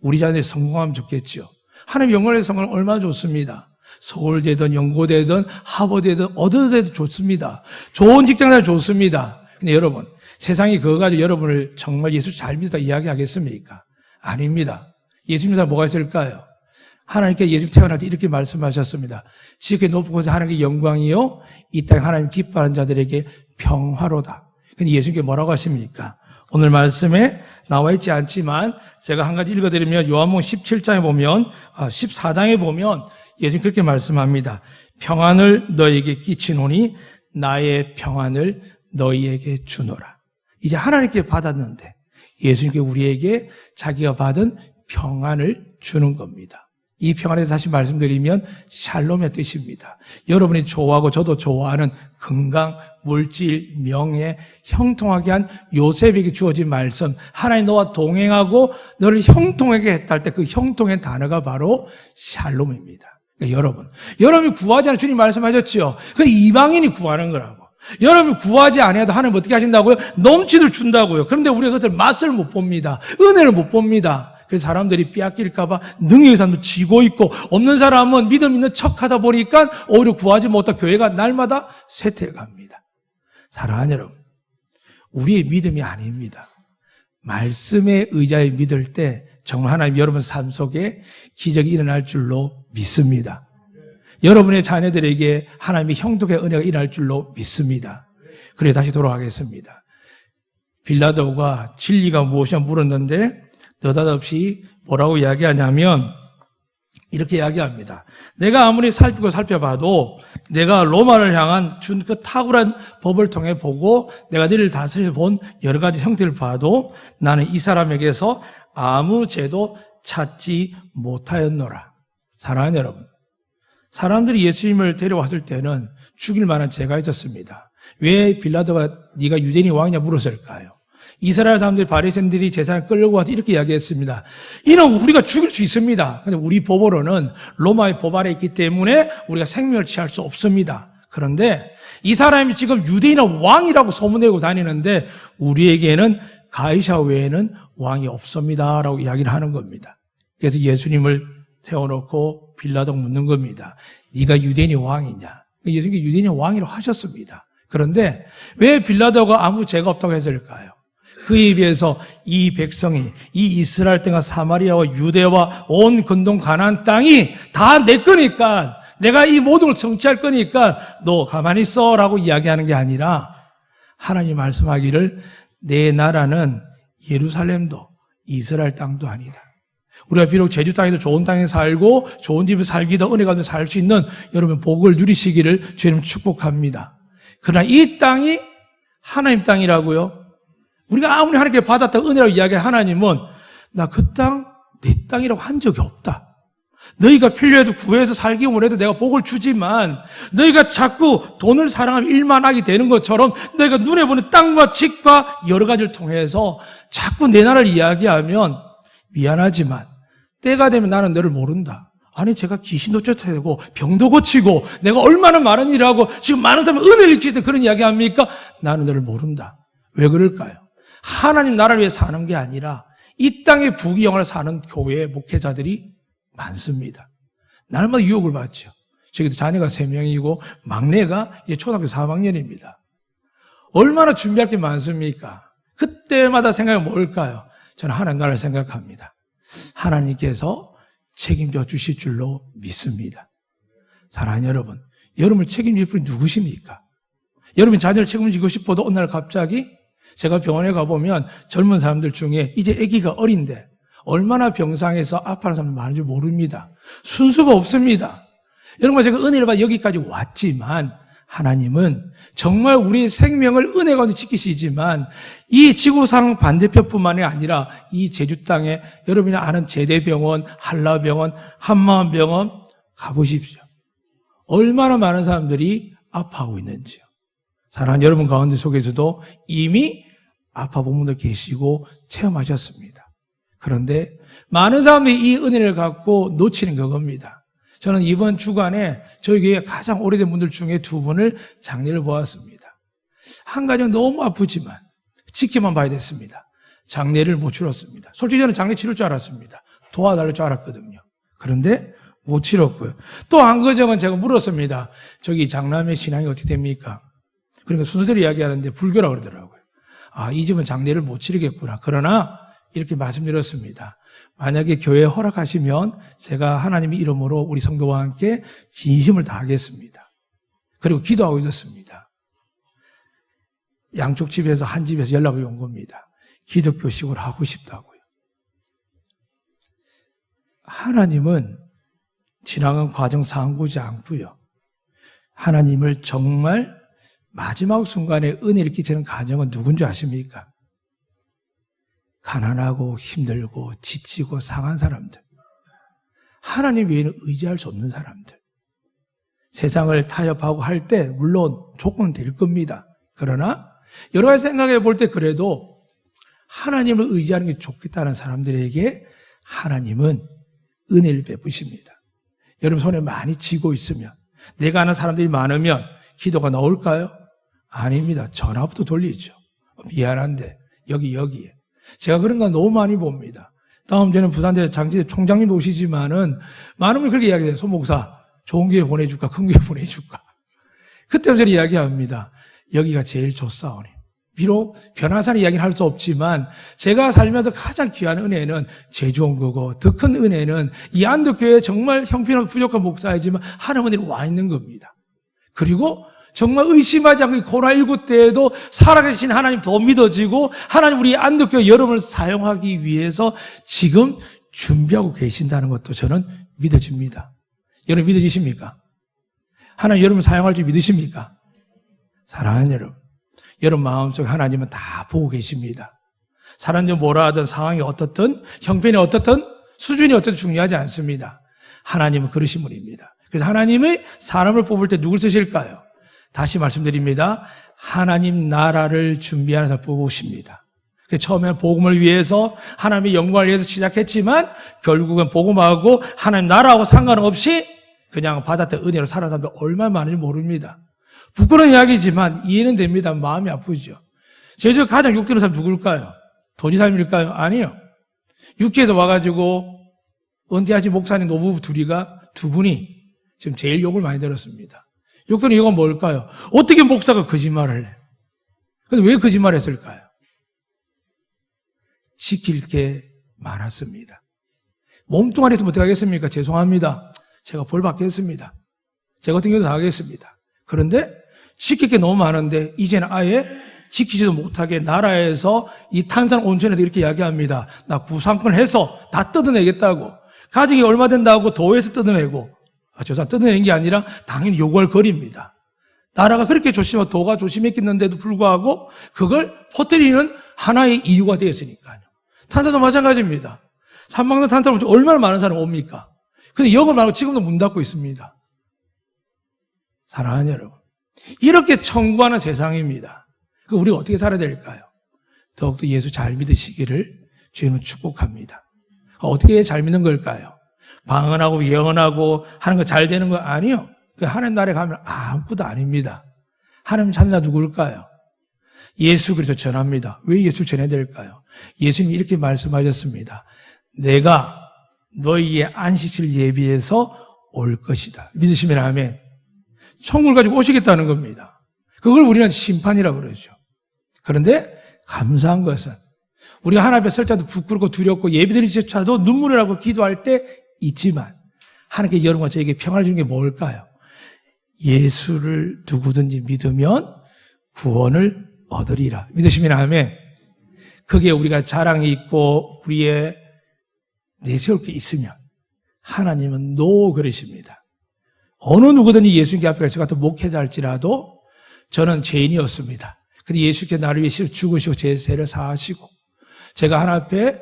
우리 자녀들이 성공하면 좋겠죠. 하나님 영광의 성공은 얼마나 좋습니다. 서울대든 연고대든 하버드든 어디든 좋습니다. 좋은 직장들 좋습니다. 근데 여러분, 세상이 그거 가지고 여러분을 정말 예수 잘 믿다 이야기하겠습니까? 아닙니다. 예수 믿는 사람 뭐가 있을까요? 하나님께 예수 태어날 때 이렇게 말씀하셨습니다. 지극히 높은 곳에 하나님께 영광이요 이 땅에 하나님 기뻐하는 자들에게 평화로다. 근데 예수님께 뭐라고 하십니까? 오늘 말씀에 나와 있지 않지만 제가 한 가지 읽어드리면 요한복음 17장에 보면 14장에 보면 예수님 그렇게 말씀합니다. 평안을 너희에게 끼치노니 나의 평안을 너희에게 주노라. 이제 하나님께 받았는데 예수님께 우리에게 자기가 받은 평안을 주는 겁니다. 이 평안에 대해서 다시 말씀드리면 샬롬의 뜻입니다. 여러분이 좋아하고 저도 좋아하는 건강, 물질, 명예, 형통하게 한 요셉에게 주어진 말씀, 하나님 너와 동행하고 너를 형통하게 했다 할 때 그 형통의 단어가 바로 샬롬입니다. 그러니까 여러분이 구하지 않은 주님 말씀하셨지요. 그 이방인이 구하는 거라고. 여러분이 구하지 않아도 하나님 어떻게 하신다고요? 넘치도록 준다고요. 그런데 우리가 그것을 맛을 못 봅니다. 은혜를 못 봅니다. 그래서 사람들이 빼앗길까봐 능력의 사람도 지고 있고 없는 사람은 믿음 있는 척하다 보니까 오히려 구하지 못한 교회가 날마다 쇠퇴해갑니다. 사랑하는 여러분, 우리의 믿음이 아닙니다. 말씀에 의자에 믿을 때 정말 하나님 여러분 삶 속에 기적이 일어날 줄로 믿습니다. 여러분의 자녀들에게 하나님의 형통의 은혜가 일어날 줄로 믿습니다. 그래서 다시 돌아가겠습니다. 빌라도가 진리가 무엇이냐 물었는데 느닷없이 뭐라고 이야기하냐면 이렇게 이야기합니다. 내가 아무리 살펴봐도 내가 로마를 향한 준 그 탁월한 법을 통해 보고 내가 너를 다스려 본 여러 가지 형태를 봐도 나는 이 사람에게서 아무 죄도 찾지 못하였노라. 사랑하는 여러분, 사람들이 예수님을 데려왔을 때는 죽일 만한 죄가 있었습니다. 왜 빌라도가 네가 유대인이 왕이냐 물었을까요? 이스라엘 사람들이 바리새인들이 제사를 끌려고 와서 이렇게 이야기했습니다. 이는 우리가 죽일 수 있습니다. 근데 우리 법으로는 로마의 법 아래 있기 때문에 우리가 생명을 취할 수 없습니다. 그런데 이 사람이 지금 유대인의 왕이라고 소문내고 다니는데 우리에게는 가이사 외에는 왕이 없습니다라고 이야기를 하는 겁니다. 그래서 예수님을 세워놓고 빌라도 묻는 겁니다. 네가 유대인의 왕이냐? 예수님이 유대인의 왕이라고 하셨습니다. 그런데 왜 빌라도가 아무 죄가 없다고 했을까요? 그에 비해서 이 백성이 이 이스라엘 땅과 사마리아와 유대와 온 근동 가나안 땅이 다 내 거니까 내가 이 모든 걸 성취할 거니까 너 가만히 있어라고 이야기하는 게 아니라 하나님 말씀하기를 내 나라는 예루살렘도 이스라엘 땅도 아니다. 우리가 비록 제주 땅에도 좋은 땅에 살고 좋은 집에 살기도 은혜 가운데 살 수 있는 여러분 복을 누리시기를 주님 축복합니다. 그러나 이 땅이 하나님 땅이라고요. 우리가 아무리 하나님께 받았다 은혜라고 이야기한 하나님은 나 그 땅 내 땅이라고 한 적이 없다. 너희가 필요해도 구해서 살기 원해도 내가 복을 주지만 너희가 자꾸 돈을 사랑하면 일만 하게 되는 것처럼 너희가 눈에 보는 땅과 집과 여러 가지를 통해서 자꾸 내 나라를 이야기하면 미안하지만 때가 되면 나는 너를 모른다. 아니 제가 귀신도 쫓아내고 병도 고치고 내가 얼마나 많은 일을 하고 지금 많은 사람이 은혜를 입힐 때 그런 이야기 합니까? 나는 너를 모른다. 왜 그럴까요? 하나님 나라를 위해 사는 게 아니라 이 땅의 부귀영화를 사는 교회 목회자들이 많습니다. 날마다 유혹을 받죠. 저기도 자녀가 3명이고 막내가 이제 초등학교 4학년입니다. 얼마나 준비할 게 많습니까? 그때마다 생각이 뭘까요? 저는 하나님 나라를 생각합니다. 하나님께서 책임져 주실 줄로 믿습니다. 사랑하는 여러분, 여러분을 책임질 분이 누구십니까? 여러분 자녀를 책임지고 싶어도 어느 날 갑자기 제가 병원에 가보면 젊은 사람들 중에 이제 아기가 어린데 얼마나 병상에서 아파하는 사람들 많은 줄 모릅니다. 순수가 없습니다. 여러분 제가 은혜를 받아 여기까지 왔지만 하나님은 정말 우리의 생명을 은혜 가운데 지키시지만 이 지구상 반대편뿐만이 아니라 이 제주 땅에 여러분이 아는 제대병원, 한라병원, 한마음병원 가보십시오. 얼마나 많은 사람들이 아파하고 있는지요. 사랑하는 여러분 가운데 속에서도 이미 아파본 분들 계시고 체험하셨습니다. 그런데 많은 사람들이 이 은혜를 갖고 놓치는 그겁니다. 저는 이번 주간에 저희 교회 가장 오래된 분들 중에 2분을 장례를 보았습니다. 한 가정 너무 아프지만 지켜만 봐야 됐습니다. 장례를 못 치렀습니다. 솔직히 저는 장례 치를 줄 알았습니다. 도와달랄 줄 알았거든요. 그런데 못 치렀고요. 또 한 가정은 제가 물었습니다. 저기 장남의 신앙이 어떻게 됩니까? 그러니까 순서를 이야기하는데 불교라고 그러더라고요. 아, 이 집은 장례를 못 치르겠구나. 그러나 이렇게 말씀드렸습니다. 만약에 교회에 허락하시면 제가 하나님의 이름으로 우리 성도와 함께 진심을 다하겠습니다. 그리고 기도하고 있었습니다. 양쪽 집에서 한 집에서 연락이 온 겁니다. 기독교식으로 하고 싶다고요. 하나님은 지나간 과정 상고지 않고요. 하나님을 정말 마지막 순간에 은혜를 끼치는 가정은 누군지 아십니까? 가난하고 힘들고 지치고 상한 사람들. 하나님 외에는 의지할 수 없는 사람들. 세상을 타협하고 할 때 물론 조건은 될 겁니다. 그러나 여러 가지 생각해 볼 때 그래도 하나님을 의지하는 게 좋겠다는 사람들에게 하나님은 은혜를 베푸십니다. 여러분 손에 많이 쥐고 있으면 내가 아는 사람들이 많으면 기도가 나올까요? 아닙니다. 전화부터 돌리죠. 미안한데 여기에. 제가 그런 거 너무 많이 봅니다. 다음 주에는 부산대 장지대 총장님도 오시지만은 많은 분이 그렇게 이야기해요. 소 목사 좋은 교회 보내줄까? 큰 교회 보내줄까? 그때 저는 이야기합니다. 여기가 제일 좋사오니. 비록 변화산 이야기는 할 수 없지만 제가 살면서 가장 귀한 은혜는 제주 온 거고 더 큰 은혜는 이 안덕교회 정말 형편없는 부족한 목사이지만 하나님 은혜로 와 있는 겁니다. 그리고 정말 의심하지 않고 코로나19 때에도 살아계신 하나님 더 믿어지고 하나님 우리 안덕교회 여러분을 사용하기 위해서 지금 준비하고 계신다는 것도 저는 믿어집니다. 여러분 믿어지십니까? 하나님 여러분 사용할 줄 믿으십니까? 사랑하는 여러분, 여러분 마음속에 하나님은 다 보고 계십니다. 사람들이 뭐라 하든 상황이 어떻든 형편이 어떻든 수준이 어떻든 중요하지 않습니다. 하나님은 그러신 분입니다. 그래서 하나님이 사람을 뽑을 때 누굴 쓰실까요? 다시 말씀드립니다. 하나님 나라를 준비하는 사람을 뽑으십니다. 처음에는 복음을 위해서 하나님의 영광을 위해서 시작했지만 결국은 복음하고 하나님 나라하고 상관없이 그냥 받았던 은혜로 살아가는 사람들 얼마나 많은지 모릅니다. 부끄러운 이야기지만 이해는 됩니다. 마음이 아프죠. 제주 가장 욕되는 사람 누굴까요? 도지사님일까요? 아니요. 육지에서 와가지고 은퇴하신 목사님 노부부 두 분이 지금 제일 욕을 많이 들었습니다. 욕되는 이유가 뭘까요? 어떻게 목사가 거짓말을 해? 근데 왜 거짓말을 했을까요? 지킬 게 많았습니다. 몸뚱아리 있으면 어떻게 하겠습니까? 죄송합니다. 제가 벌 받겠습니다. 제가 어떤 경우도 다 하겠습니다. 그런데 지킬 게 너무 많은데 이제는 아예 지키지도 못하게 나라에서 이 탄산 온천에도 이렇게 이야기합니다. 나 구상권 해서 다 뜯어내겠다고. 가정이 얼마 된다고 도에서 뜯어내고. 죄송합니다. 뜯어내는 게 아니라 당연히 요구할 거리입니다. 나라가 그렇게 조심하고 도가 조심했겠는데도 불구하고 그걸 퍼뜨리는 하나의 이유가 되었으니까요. 탄산도 마찬가지입니다. 산막는 탄산을 얼마나 많은 사람이 옵니까? 근데 영어 말고 지금도 문 닫고 있습니다. 사랑하는 여러분, 이렇게 청구하는 세상입니다. 그 우리가 어떻게 살아야 될까요? 더욱더 예수 잘 믿으시기를 주님은 축복합니다. 어떻게 잘 믿는 걸까요? 방언하고 예언하고 하는 거 잘 되는 거 아니요. 그 하나님 나라에 가면 아무것도 아닙니다. 하나님 찾는 자 누굴까요? 예수 그리스도 전합니다. 왜 예수 전해야 될까요? 예수님이 이렇게 말씀하셨습니다. 내가 너희의 안식일 예비해서 올 것이다. 믿으시면 아멘. 천국을 가지고 오시겠다는 겁니다. 그걸 우리는 심판이라고 그러죠. 그런데 감사한 것은 우리가 하나님 앞에 설 때도 부끄럽고 두렵고 예배드리조차도 눈물을 하고 기도할 때 있지만 하나님께 여러분과 저에게 평화를 주는 게 뭘까요? 예수를 누구든지 믿으면 구원을 얻으리라. 믿으시면 아멘. 그게 우리가 자랑이 있고 우리의 내세울 게 있으면 하나님은 노 그러십니다. 어느 누구든지 예수님 앞에 저 같은 목회자일지라도 저는 죄인이었습니다. 근데 예수께서 나를 위해 죽으시고 제 죄를 사하시고 제가 하나님 앞에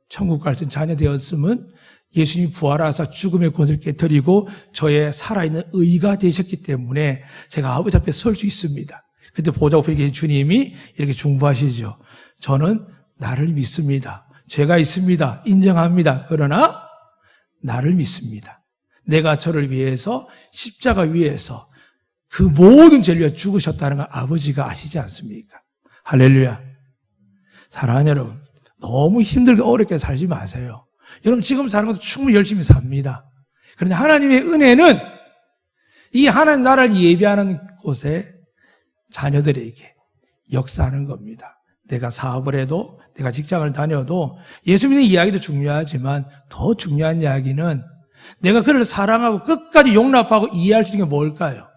천국 갈 수 있는 자녀 되었으면 예수님이 부활하사 죽음의 권세를 깨뜨리고 저의 살아있는 의가 되셨기 때문에 제가 아버지 앞에 설 수 있습니다. 그때 보좌 우편에 계신 주님이 이렇게 중보하시죠. 저는 나를 믿습니다. 죄가 있습니다. 인정합니다. 그러나 나를 믿습니다. 내가 저를 위해서 십자가 위에서 그 모든 죄를 위해 죽으셨다는 걸 아버지가 아시지 않습니까? 할렐루야. 사랑하는 여러분, 너무 힘들게 어렵게 살지 마세요. 여러분 지금 사는 것도 충분히 열심히 삽니다. 그런데 하나님의 은혜는 이 하나님 나라를 예비하는 곳에 자녀들에게 역사하는 겁니다. 내가 사업을 해도 내가 직장을 다녀도 예수 믿는 이야기도 중요하지만 더 중요한 이야기는 내가 그를 사랑하고 끝까지 용납하고 이해할 수 있는 게 뭘까요?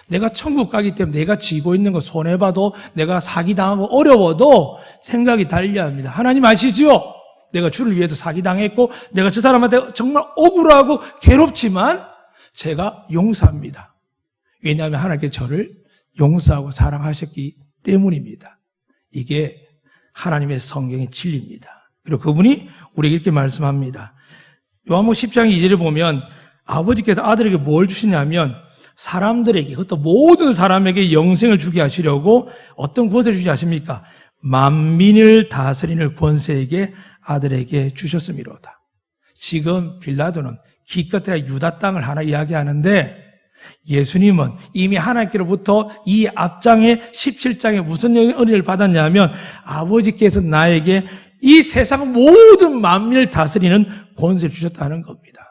내가 천국 가기 때문에 내가 쥐고 있는 거 손해봐도 내가 사기당하고 어려워도 생각이 달려합니다. 하나님 아시죠? 내가 주를 위해서 사기당했고 내가 저 사람한테 정말 억울하고 괴롭지만 제가 용서합니다. 왜냐하면 하나님께 저를 용서하고 사랑하셨기 때문입니다. 이게 하나님의 성경의 진리입니다. 그리고 그분이 우리에게 이렇게 말씀합니다. 요한복음 10장 2절에 보면 아버지께서 아들에게 뭘 주시냐면 사람들에게, 그것도 모든 사람에게 영생을 주게 하시려고 어떤 권세를 주지 않습니까? 만민을 다스리는 권세에게 아들에게 주셨음이로다. 지금 빌라도는 기껏해야 유다 땅을 하나 이야기하는데 예수님은 이미 하나님께로부터 이 앞장에 17장에 무슨 은혜를 받았냐면 아버지께서 나에게 이 세상 모든 만민을 다스리는 권세를 주셨다는 겁니다.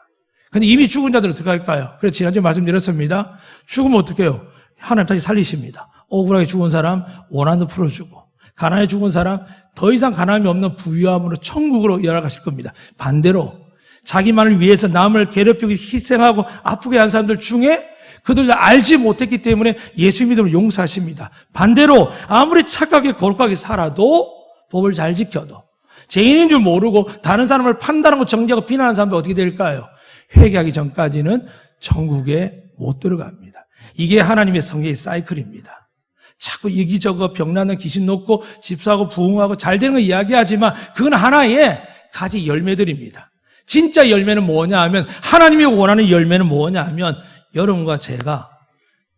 근데 이미 죽은 자들은 어떻게 할까요? 그래서 지난주에 말씀드렸습니다. 죽으면 어떻게 해요? 하나님 다시 살리십니다. 억울하게 죽은 사람 원한도 풀어주고 가난해 죽은 사람 더 이상 가난함이 없는 부유함으로 천국으로 열어가실 겁니다. 반대로 자기만을 위해서 남을 괴롭히고 희생하고 아프게 한 사람들 중에 그들 알지 못했기 때문에 예수 믿음을 용서하십니다. 반대로 아무리 착하게 거룩하게 살아도 법을 잘 지켜도 죄인인 줄 모르고 다른 사람을 판단하고 정죄하고 비난하는 사람들 어떻게 될까요? 회개하기 전까지는 천국에 못 들어갑니다. 이게 하나님의 성경의 사이클입니다. 자꾸 이기저기 병나는 귀신 놓고 집사하고 부흥하고 잘 되는 거 이야기하지만 그건 하나의 가지 열매들입니다. 진짜 열매는 뭐냐 하면 하나님이 원하는 열매는 뭐냐 하면 여러분과 제가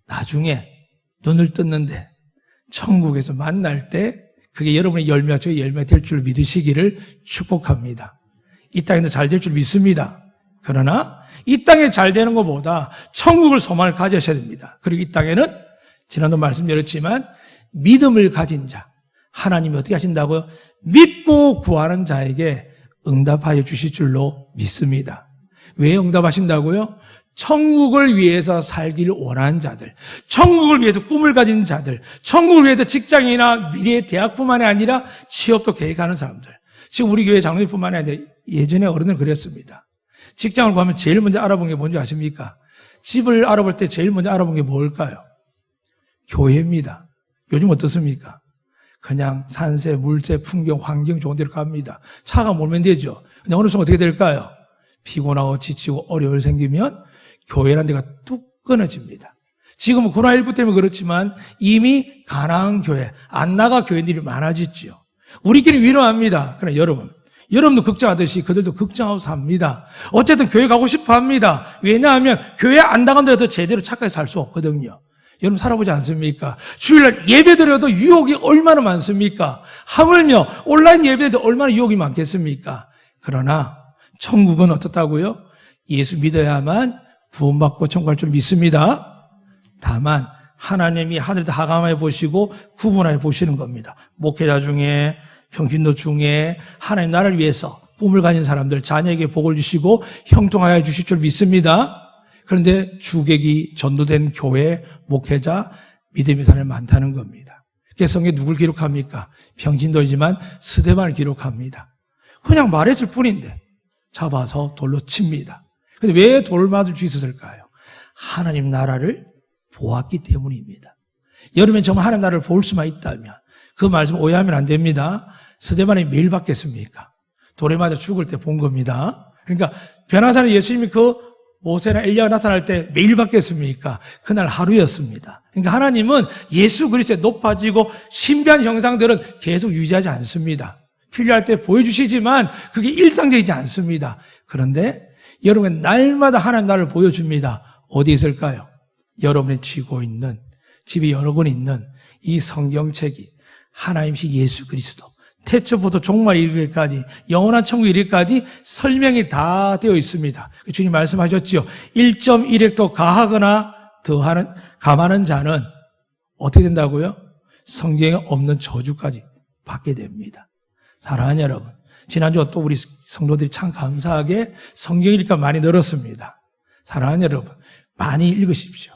나중에 눈을 떴는데 천국에서 만날 때 그게 여러분의 열매가 저의 열매가 될 줄 믿으시기를 축복합니다. 이 땅에도 잘 될 줄 믿습니다. 그러나 이 땅에 잘 되는 것보다 천국을 소망을 가지셔야 됩니다. 그리고 이 땅에는 지난도 말씀드렸지만 믿음을 가진 자, 하나님이 어떻게 하신다고요? 믿고 구하는 자에게 응답하여 주실 줄로 믿습니다. 왜 응답하신다고요? 천국을 위해서 살기를 원하는 자들, 천국을 위해서 꿈을 가진 자들, 천국을 위해서 직장이나 미래의 대학뿐만이 아니라 취업도 계획하는 사람들. 지금 우리 교회 장로님뿐만이 아니라 예전에 어른은 그랬습니다. 직장을 구하면 제일 먼저 알아본 게 뭔지 아십니까? 집을 알아볼 때 제일 먼저 알아본 게 뭘까요? 교회입니다. 요즘 어떻습니까? 그냥 산세, 물세, 풍경, 환경 좋은 데로 갑니다. 차가 몰면 되죠. 근데 어느 순간 어떻게 될까요? 피곤하고 지치고 어려움이 생기면 교회라는 데가 뚝 끊어집니다. 지금은 코로나19 때문에 그렇지만 이미 가나안 교회, 안 나가 교회들이 많아졌죠. 우리끼리 위로합니다. 그러나 여러분, 여러분도 걱정하듯이 그들도 걱정하고 삽니다. 어쨌든 교회 가고 싶어 합니다. 왜냐하면 교회 안 나간다고 제대로 착하게 살 수 없거든요. 여러분 살아보지 않습니까? 주일날 예배 드려도 유혹이 얼마나 많습니까? 하물며 온라인 예배도 얼마나 유혹이 많겠습니까? 그러나 천국은 어떻다고요? 예수 믿어야만 구원받고 천국 갈 줄 믿습니다. 다만 하나님이 하늘에 하감해 보시고 구분해 보시는 겁니다. 목회자 중에, 평신도 중에 하나님 나라를 위해서 꿈을 가진 사람들 자녀에게 복을 주시고 형통하여 주실 줄 믿습니다. 그런데 주객이 전도된 교회, 목회자, 믿음의 사람이 많다는 겁니다. 그래서 성경에 누굴 기록합니까? 평신도이지만 스데반을 기록합니다. 그냥 말했을 뿐인데 잡아서 돌로 칩니다. 근데 왜 돌을 맞을 수 있었을까요? 하나님 나라를 보았기 때문입니다. 여러분 정말 하나님 나라를 볼 수만 있다면 그 말씀 오해하면 안 됩니다. 스데반이 매일 봤겠습니까? 돌에 맞아 죽을 때 본 겁니다. 그러니까 변화사는 예수님이 그 모세나 엘리야가 나타날 때 매일 봤겠습니까? 그날 하루였습니다. 그러니까 하나님은 예수 그리스도에 높아지고 신비한 형상들은 계속 유지하지 않습니다. 필요할 때 보여주시지만 그게 일상적이지 않습니다. 그런데 여러분 날마다 하나님 나라를 보여줍니다. 어디 있을까요? 여러분이 쥐고 있는, 집에 여러 권 있는 이 성경책이 하나님이신 예수 그리스도 태초부터 종말 이르기까지 영원한 천국 이르기까지 설명이 다 되어 있습니다. 주님 말씀하셨지요. 1.1획도 가하거나 감하는 자는 어떻게 된다고요? 성경에 없는 저주까지 받게 됩니다. 사랑하는 여러분, 지난주 또 우리 성도들이 참 감사하게 성경 읽기가 많이 늘었습니다. 사랑하는 여러분, 많이 읽으십시오.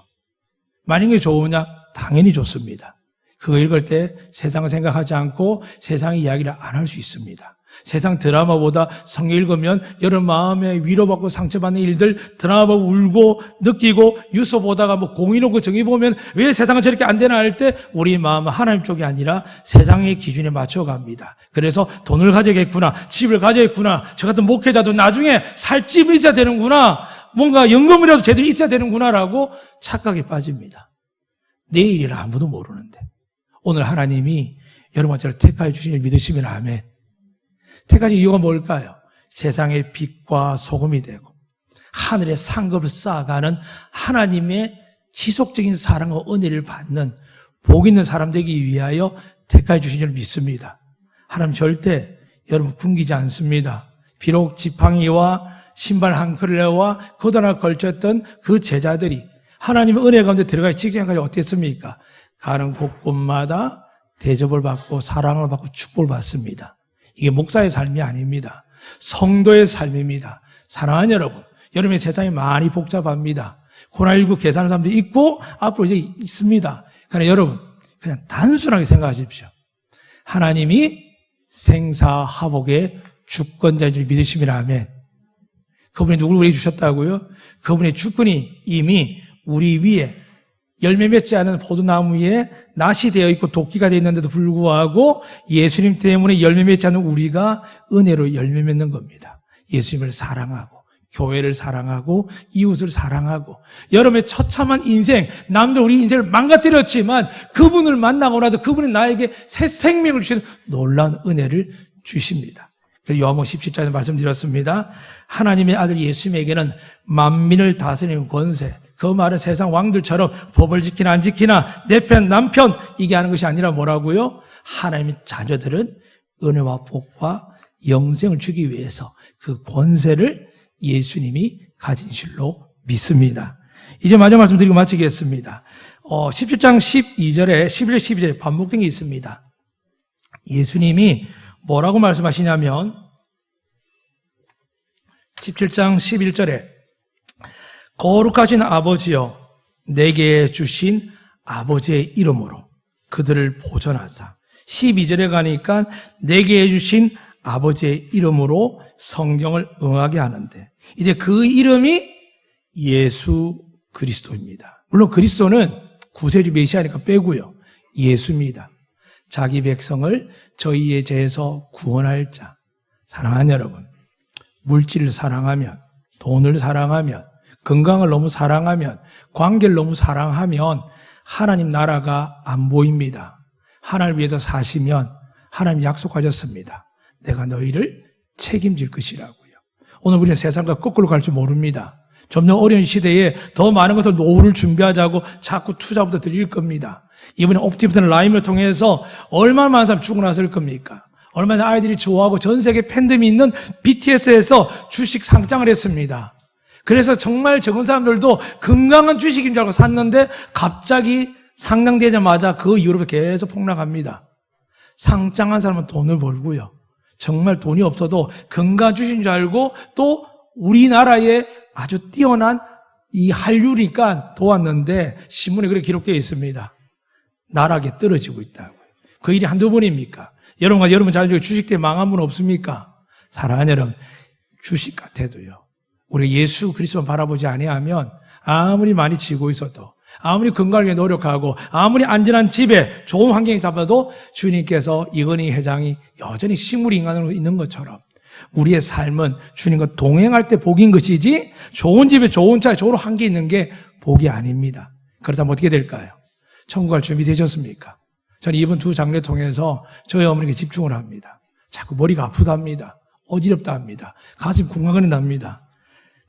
많이 읽는 게 좋으냐? 당연히 좋습니다. 그거 읽을 때 세상을 생각하지 않고 세상의 이야기를 안 할 수 있습니다. 세상 드라마보다 성경 읽으면 여러분 마음에 위로받고 상처받는 일들 드라마 보고 울고 느끼고 뉴스 보다가 뭐 공인하고 정의 보면 왜 세상은 저렇게 안 되나 할 때 우리 마음은 하나님 쪽이 아니라 세상의 기준에 맞춰갑니다. 그래서 돈을 가져야겠구나, 집을 가져야겠구나, 저 같은 목회자도 나중에 살 집이 있어야 되는구나, 뭔가 연금이라도 제대로 있어야 되는구나라고 착각에 빠집니다. 내일이라 아무도 모르는데 오늘 하나님이 여러분과 저를 택하여 주신 줄 믿으시면 아멘. 택하신 이유가 뭘까요? 세상의 빛과 소금이 되고 하늘의 상급을 쌓아가는 하나님의 지속적인 사랑과 은혜를 받는 복 있는 사람 되기 위하여 택하여 주신 줄 믿습니다. 하나님 절대 여러분 굶기지 않습니다. 비록 지팡이와 신발 한 켤레와 걷어나 걸쳤던 그 제자들이 하나님의 은혜 가운데 들어가 직전까지 어땠습니까? 가는 곳곳마다 대접을 받고 사랑을 받고 축복을 받습니다. 이게 목사의 삶이 아닙니다. 성도의 삶입니다. 사랑하는 여러분, 여러분의 세상이 많이 복잡합니다. 코로나19 계산하는 사람도 있고 앞으로 이제 있습니다. 그러나 여러분 그냥 단순하게 생각하십시오. 하나님이 생사화복의 주권자인 줄 믿으시면 아멘. 그분이 누구를 우리에게 주셨다고요? 그분의 주권이 이미 우리 위에 열매 맺지 않은 포도나무 위에 낫이 되어 있고 도끼가 되어 있는데도 불구하고 예수님 때문에 열매 맺지 않는 우리가 은혜로 열매 맺는 겁니다. 예수님을 사랑하고 교회를 사랑하고 이웃을 사랑하고 여러분의 처참한 인생, 남들 우리 인생을 망가뜨렸지만 그분을 만나고 나서 그분이 나에게 새 생명을 주시는 놀라운 은혜를 주십니다. 그래서 요한복음 17장에 말씀드렸습니다. 하나님의 아들 예수님에게는 만민을 다스리는 권세, 그 말은 세상 왕들처럼 법을 지키나 안 지키나 내 편 남편 이게 하는 것이 아니라 뭐라고요? 하나님의 자녀들은 은혜와 복과 영생을 주기 위해서 그 권세를 예수님이 가진 줄로 믿습니다. 이제 마지막 말씀 드리고 마치겠습니다. 17장 12절에 11절 12절에 반복된 게 있습니다. 예수님이 뭐라고 말씀하시냐면 17장 11절에 거룩하신 아버지여 내게 주신 아버지의 이름으로 그들을 보존하사 12절에 가니까 내게 주신 아버지의 이름으로 성경을 응하게 하는데 이제 그 이름이 예수 그리스도입니다. 물론 그리스도는 구세주 메시아니까 빼고요. 예수입니다. 자기 백성을 저희의 죄에서 구원할 자. 사랑하는 여러분, 물질을 사랑하면, 돈을 사랑하면, 건강을 너무 사랑하면, 관계를 너무 사랑하면 하나님 나라가 안 보입니다. 하나님을 위해서 사시면 하나님 약속하셨습니다. 내가 너희를 책임질 것이라고요. 오늘 우리는 세상과 거꾸로 갈 줄 모릅니다. 점점 어려운 시대에 더 많은 것을 노후를 준비하자고 자꾸 투자부터 드릴 겁니다. 이번에 옵티머스 라임을 통해서 얼마나 많은 사람 죽어났을 겁니까? 얼마나 아이들이 좋아하고 전 세계 팬덤이 있는 BTS에서 주식 상장을 했습니다. 그래서 정말 적은 사람들도 건강한 주식인 줄 알고 샀는데 갑자기 상장되자마자 그 이후로 계속 폭락합니다. 상장한 사람은 돈을 벌고요. 정말 돈이 없어도 건강한 주식인 줄 알고 또 우리나라에 아주 뛰어난 이 한류니까 도왔는데 신문에 그렇게 기록되어 있습니다. 나락에 떨어지고 있다고요. 그 일이 한두 번입니까? 여러분 자주 주식 때문에 망한 분 없습니까? 사랑하는 여러분, 주식 같아도요. 우리 예수 그리스도만 바라보지 아니하면 아무리 많이 지고 있어도 아무리 건강을 위해 노력하고 아무리 안전한 집에 좋은 환경에 잡아도 주님께서 이건희 회장이 여전히 식물 인간으로 있는 것처럼 우리의 삶은 주님과 동행할 때 복인 것이지 좋은 집에 좋은 차에 좋은 환경에 있는 게 복이 아닙니다. 그렇다면 어떻게 될까요? 천국 갈 준비 되셨습니까? 저는 이번 두 장례 통해서 저희 어머니께 집중을 합니다. 자꾸 머리가 아프답니다. 어지럽다 합니다. 가슴이 쿵쾅거린답니다.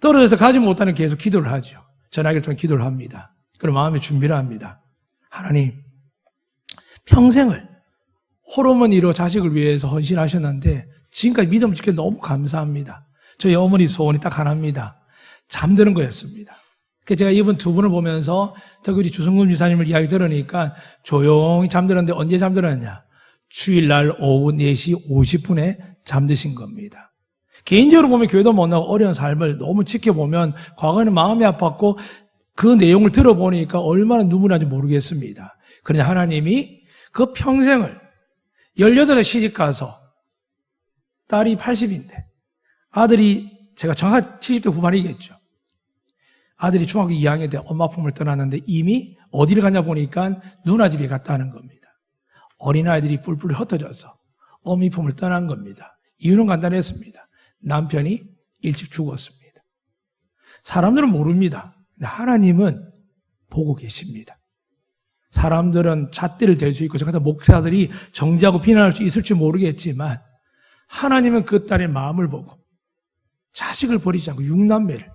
떨어져서 가지 못하는 계속 기도를 하죠. 전화기를 통해 기도를 합니다. 그럼 마음의 준비를 합니다. 하나님, 평생을 호르몬이로 자식을 위해서 헌신하셨는데 지금까지 믿음을 지켜 너무 감사합니다. 저희 어머니 소원이 딱 하나입니다. 잠드는 거였습니다. 그래서 제가 이번 두 분을 보면서 특히 우리 주승금 지사님을 이야기 들으니까 조용히 잠들었는데 언제 잠들었냐? 주일날 오후 4시 50분에 잠드신 겁니다. 개인적으로 보면 교회도 못 나고 어려운 삶을 너무 지켜보면 과거에는 마음이 아팠고 그 내용을 들어보니까 얼마나 눈물이 나는지 모르겠습니다. 그러나 하나님이 그 평생을 18살 시집가서 딸이 80인데 아들이 제가 정확히 70대 후반이겠죠. 아들이 중학교 2학년 때 엄마 품을 떠났는데 이미 어디를 갔냐 보니까 누나 집에 갔다는 겁니다. 어린아이들이 뿔뿔 흩어져서 어미 품을 떠난 겁니다. 이유는 간단했습니다. 남편이 일찍 죽었습니다. 사람들은 모릅니다. 근데 하나님은 보고 계십니다. 사람들은 잣대를 댈 수 있고 저 같은 목사들이 정죄하고 비난할 수 있을지 모르겠지만 하나님은 그 딸의 마음을 보고 자식을 버리지 않고 6남매를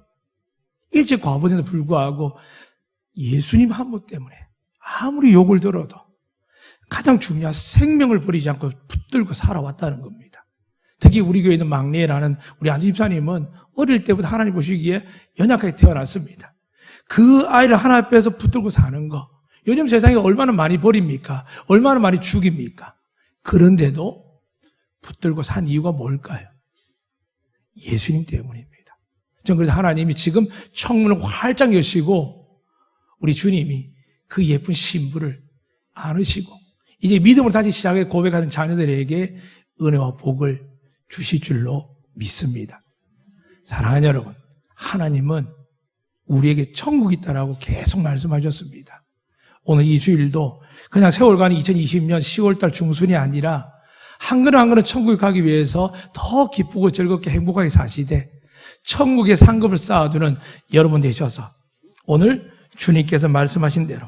일찍 과부인에도 불구하고 예수님 한 분 때문에 아무리 욕을 들어도 가장 중요한 생명을 버리지 않고 붙들고 살아왔다는 겁니다. 특히 우리 교회에 있는 막내라는 우리 안지 집사님은 어릴 때부터 하나님 보시기에 연약하게 태어났습니다. 그 아이를 하나 빼서 붙들고 사는 거 요즘 세상에 얼마나 많이 버립니까? 얼마나 많이 죽입니까? 그런데도 붙들고 산 이유가 뭘까요? 예수님 때문입니다. 저는 그래서 하나님이 지금 청문을 활짝 여시고 우리 주님이 그 예쁜 신부를 안으시고 이제 믿음을 다시 시작해 고백하는 자녀들에게 은혜와 복을 주실 줄로 믿습니다. 사랑하는 여러분, 하나님은 우리에게 천국이 있다라고 계속 말씀하셨습니다. 오늘 이 주일도 그냥 세월간이 2020년 10월달 중순이 아니라 한 걸음 한 걸음 천국에 가기 위해서 더 기쁘고 즐겁게 행복하게 사시되 천국의 상급을 쌓아두는 여러분 되셔서 오늘 주님께서 말씀하신 대로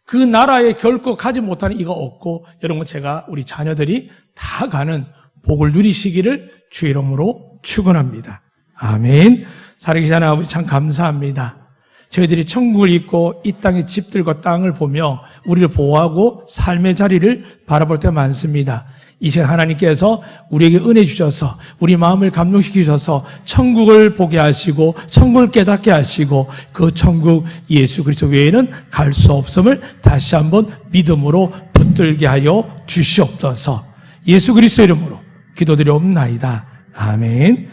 그 나라에 결코 가지 못하는 이가 없고 여러분 제가 우리 자녀들이 다 가는 복을 누리시기를 주의 이름으로 축원합니다. 아멘. 살아계신 하나님 아버지 참 감사합니다. 저희들이 천국을 잊고 이 땅의 집들과 땅을 보며 우리를 보호하고 삶의 자리를 바라볼 때가 많습니다. 이 시간 하나님께서 우리에게 은혜 주셔서 우리 마음을 감동시키셔서 천국을 보게 하시고 천국을 깨닫게 하시고 그 천국 예수 그리스도 외에는 갈 수 없음을 다시 한번 믿음으로 붙들게 하여 주시옵소서. 예수 그리스도 이름으로 기도드리옵나이다. 아멘.